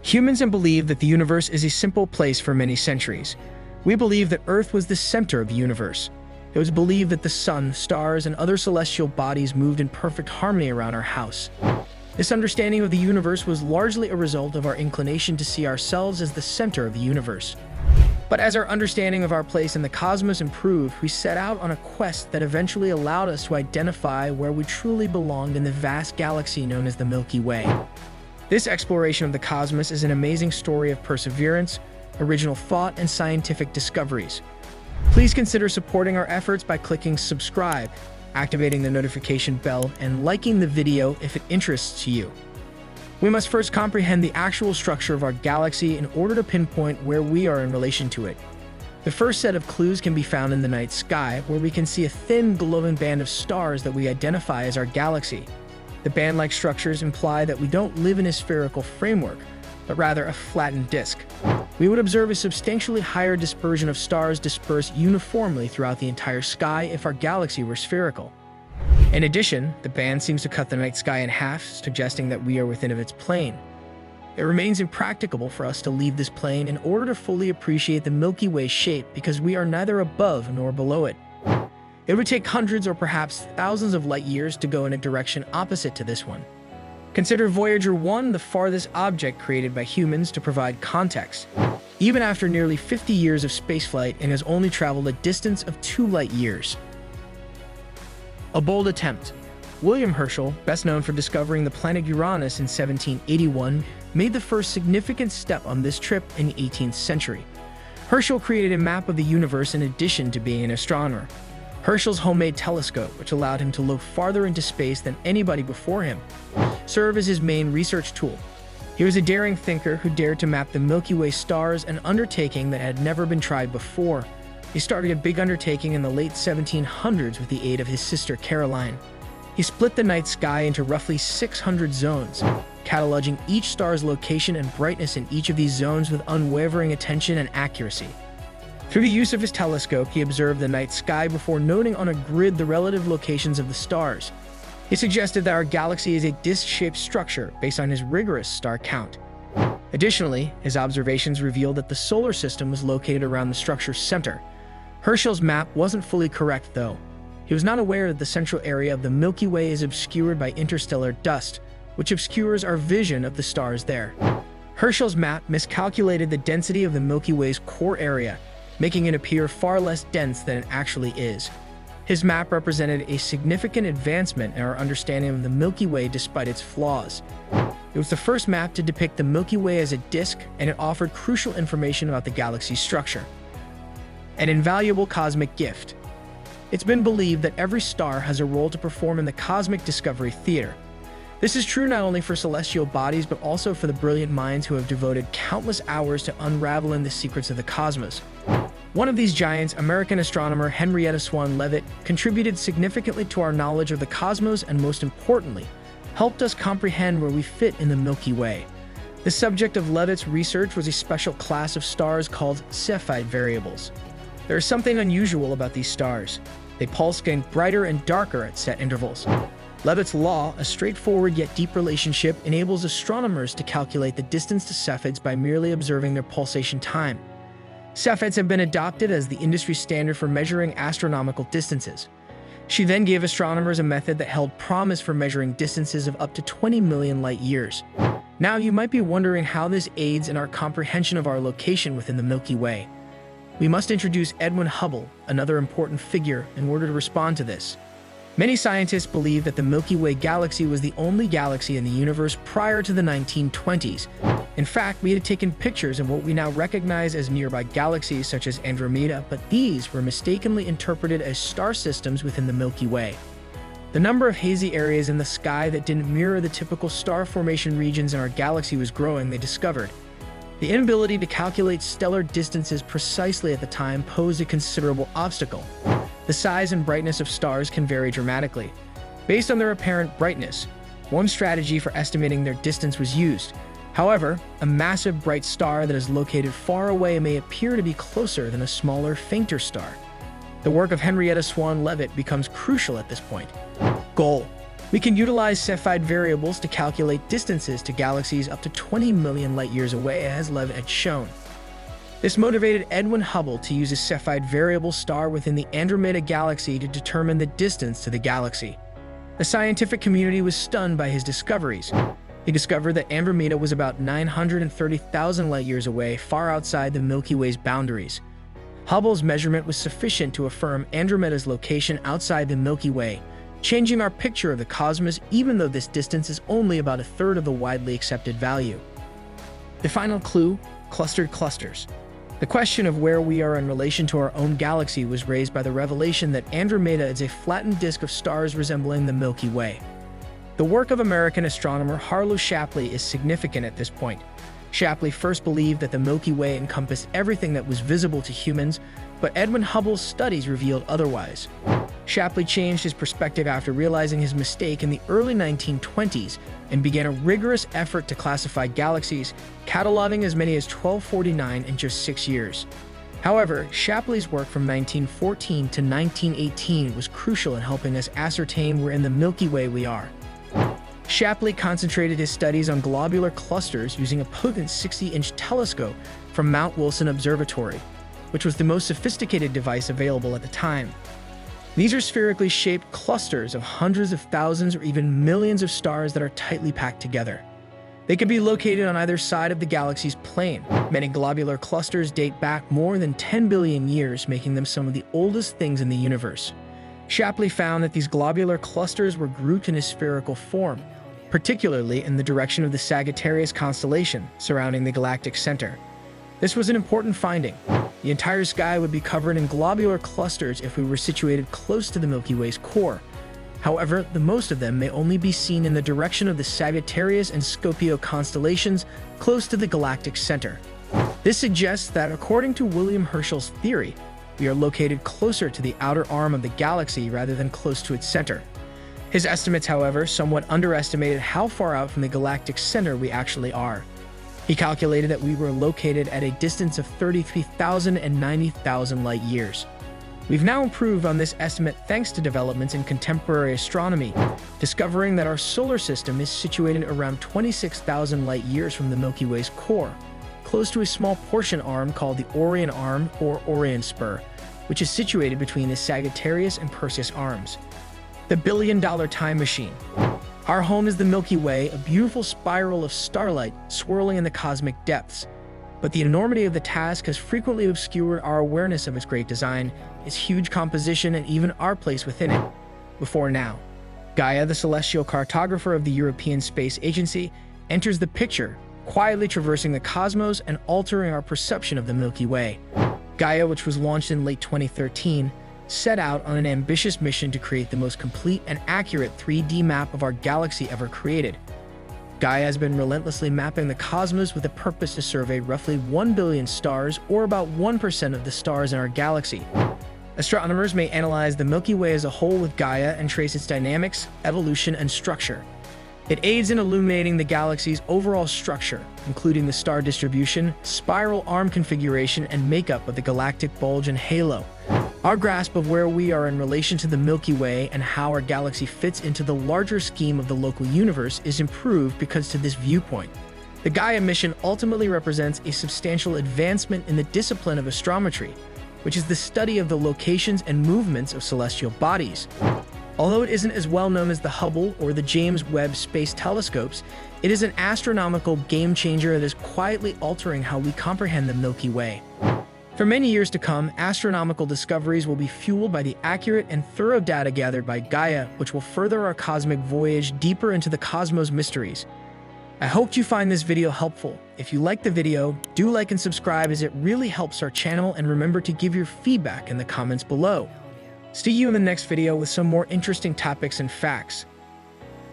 Humans have believed that the universe is a simple place for many centuries. We believe that Earth was the center of the universe. It was believed that the sun, stars, and other celestial bodies moved in perfect harmony around our house. This understanding of the universe was largely a result of our inclination to see ourselves as the center of the universe. But as our understanding of our place in the cosmos improved, we set out on a quest that eventually allowed us to identify where we truly belonged in the vast galaxy known as the Milky Way. This exploration of the cosmos is an amazing story of perseverance, original thought, and scientific discoveries. Please consider supporting our efforts by clicking subscribe, activating the notification bell, and liking the video if it interests you. We must first comprehend the actual structure of our galaxy in order to pinpoint where we are in relation to it. The first set of clues can be found in the night sky, where we can see a thin, glowing band of stars that we identify as our galaxy. The band-like structures imply that we don't live in a spherical framework, but rather a flattened disk. We would observe a substantially higher dispersion of stars dispersed uniformly throughout the entire sky if our galaxy were spherical. In addition, the band seems to cut the night sky in half, suggesting that we are within its plane. It remains impracticable for us to leave this plane in order to fully appreciate the Milky Way shape because we are neither above nor below it. It would take hundreds or perhaps thousands of light years to go in a direction opposite to this one. Consider Voyager 1, the farthest object created by humans, to provide context. Even after nearly 50 years of spaceflight, it has only traveled a distance of 2 light years. A bold attempt. William Herschel, best known for discovering the planet Uranus in 1781, made the first significant step on this trip in the 18th century. Herschel created a map of the universe in addition to being an astronomer. Herschel's homemade telescope, which allowed him to look farther into space than anybody before him, served as his main research tool. He was a daring thinker who dared to map the Milky Way stars, an undertaking that had never been tried before. He started a big undertaking in the late 1700s with the aid of his sister Caroline. He split the night sky into roughly 600 zones, cataloging each star's location and brightness in each of these zones with unwavering attention and accuracy. Through the use of his telescope, he observed the night sky before noting on a grid the relative locations of the stars. He suggested that our galaxy is a disc-shaped structure based on his rigorous star count. Additionally, his observations revealed that the solar system was located around the structure's center. Herschel's map wasn't fully correct, though. He was not aware that the central area of the Milky Way is obscured by interstellar dust, which obscures our vision of the stars there. Herschel's map miscalculated the density of the Milky Way's core area, making it appear far less dense than it actually is. His map represented a significant advancement in our understanding of the Milky Way despite its flaws. It was the first map to depict the Milky Way as a disk, and it offered crucial information about the galaxy's structure. An invaluable cosmic gift. It's been believed that every star has a role to perform in the cosmic discovery theater. This is true not only for celestial bodies, but also for the brilliant minds who have devoted countless hours to unraveling the secrets of the cosmos. One of these giants, American astronomer Henrietta Swan Leavitt, contributed significantly to our knowledge of the cosmos and, most importantly, helped us comprehend where we fit in the Milky Way. The subject of Leavitt's research was a special class of stars called Cepheid variables. There is something unusual about these stars. They pulse getting brighter and darker at set intervals. Leavitt's law, a straightforward yet deep relationship, enables astronomers to calculate the distance to Cepheids by merely observing their pulsation time. Cepheids have been adopted as the industry standard for measuring astronomical distances. She then gave astronomers a method that held promise for measuring distances of up to 20 million light years. Now you might be wondering how this aids in our comprehension of our location within the Milky Way. We must introduce Edwin Hubble, another important figure, in order to respond to this. Many scientists believe that the Milky Way galaxy was the only galaxy in the universe prior to the 1920s. In fact, we had taken pictures of what we now recognize as nearby galaxies such as Andromeda, but these were mistakenly interpreted as star systems within the Milky Way. The number of hazy areas in the sky that didn't mirror the typical star formation regions in our galaxy was growing, they discovered. The inability to calculate stellar distances precisely at the time posed a considerable obstacle. The size and brightness of stars can vary dramatically. Based on their apparent brightness, one strategy for estimating their distance was used. However, a massive bright star that is located far away may appear to be closer than a smaller, fainter star. The work of Henrietta Swan Leavitt becomes crucial at this point. Goal. We can utilize Cepheid variables to calculate distances to galaxies up to 20 million light-years away, as Lev had shown. This motivated Edwin Hubble to use a Cepheid variable star within the Andromeda galaxy to determine the distance to the galaxy. The scientific community was stunned by his discoveries. He discovered that Andromeda was about 930,000 light-years away, far outside the Milky Way's boundaries. Hubble's measurement was sufficient to affirm Andromeda's location outside the Milky Way, changing our picture of the cosmos, even though this distance is only about a third of the widely accepted value. The final clue: clustered clusters. The question of where we are in relation to our own galaxy was raised by the revelation that Andromeda is a flattened disk of stars resembling the Milky Way. The work of American astronomer Harlow Shapley is significant at this point. Shapley first believed that the Milky Way encompassed everything that was visible to humans, but Edwin Hubble's studies revealed otherwise. Shapley changed his perspective after realizing his mistake in the early 1920s and began a rigorous effort to classify galaxies, cataloging as many as 1249 in just 6 years. However, Shapley's work from 1914 to 1918 was crucial in helping us ascertain where in the Milky Way we are. Shapley concentrated his studies on globular clusters using a potent 60-inch telescope from Mount Wilson Observatory, which was the most sophisticated device available at the time. These are spherically shaped clusters of hundreds of thousands or even millions of stars that are tightly packed together. They can be located on either side of the galaxy's plane. Many globular clusters date back more than 10 billion years, making them some of the oldest things in the universe. Shapley found that these globular clusters were grouped in a spherical form, particularly in the direction of the Sagittarius constellation surrounding the galactic center. This was an important finding. The entire sky would be covered in globular clusters if we were situated close to the Milky Way's core. However, the most of them may only be seen in the direction of the Sagittarius and Scorpio constellations close to the galactic center. This suggests that, according to William Herschel's theory, we are located closer to the outer arm of the galaxy rather than close to its center. His estimates, however, somewhat underestimated how far out from the galactic center we actually are. He calculated that we were located at a distance of 33,000 and 90,000 light-years. We've now improved on this estimate thanks to developments in contemporary astronomy, discovering that our solar system is situated around 26,000 light-years from the Milky Way's core, close to a small portion arm called the Orion Arm or Orion Spur, which is situated between the Sagittarius and Perseus arms. The billion-dollar time machine. Our home is the Milky Way, a beautiful spiral of starlight swirling in the cosmic depths. But the enormity of the task has frequently obscured our awareness of its great design, its huge composition, and even our place within it. Before now, Gaia, the celestial cartographer of the European Space Agency, enters the picture, quietly traversing the cosmos and altering our perception of the Milky Way. Gaia, which was launched in late 2013, set out on an ambitious mission to create the most complete and accurate 3D map of our galaxy ever created. Gaia has been relentlessly mapping the cosmos with a purpose to survey roughly 1 billion stars, or about 1% of the stars in our galaxy. Astronomers may analyze the Milky Way as a whole with Gaia and trace its dynamics, evolution, and structure. It aids in illuminating the galaxy's overall structure, including the star distribution, spiral arm configuration, and makeup of the galactic bulge and halo. Our grasp of where we are in relation to the Milky Way and how our galaxy fits into the larger scheme of the local universe is improved because to this viewpoint. The Gaia mission ultimately represents a substantial advancement in the discipline of astrometry, which is the study of the locations and movements of celestial bodies. Although it isn't as well known as the Hubble or the James Webb Space Telescopes, it is an astronomical game-changer that is quietly altering how we comprehend the Milky Way. For many years to come, astronomical discoveries will be fueled by the accurate and thorough data gathered by Gaia, which will further our cosmic voyage deeper into the cosmos mysteries. I hope you find this video helpful. If you liked the video, do like and subscribe as it really helps our channel, and remember to give your feedback in the comments below. See you in the next video with some more interesting topics and facts.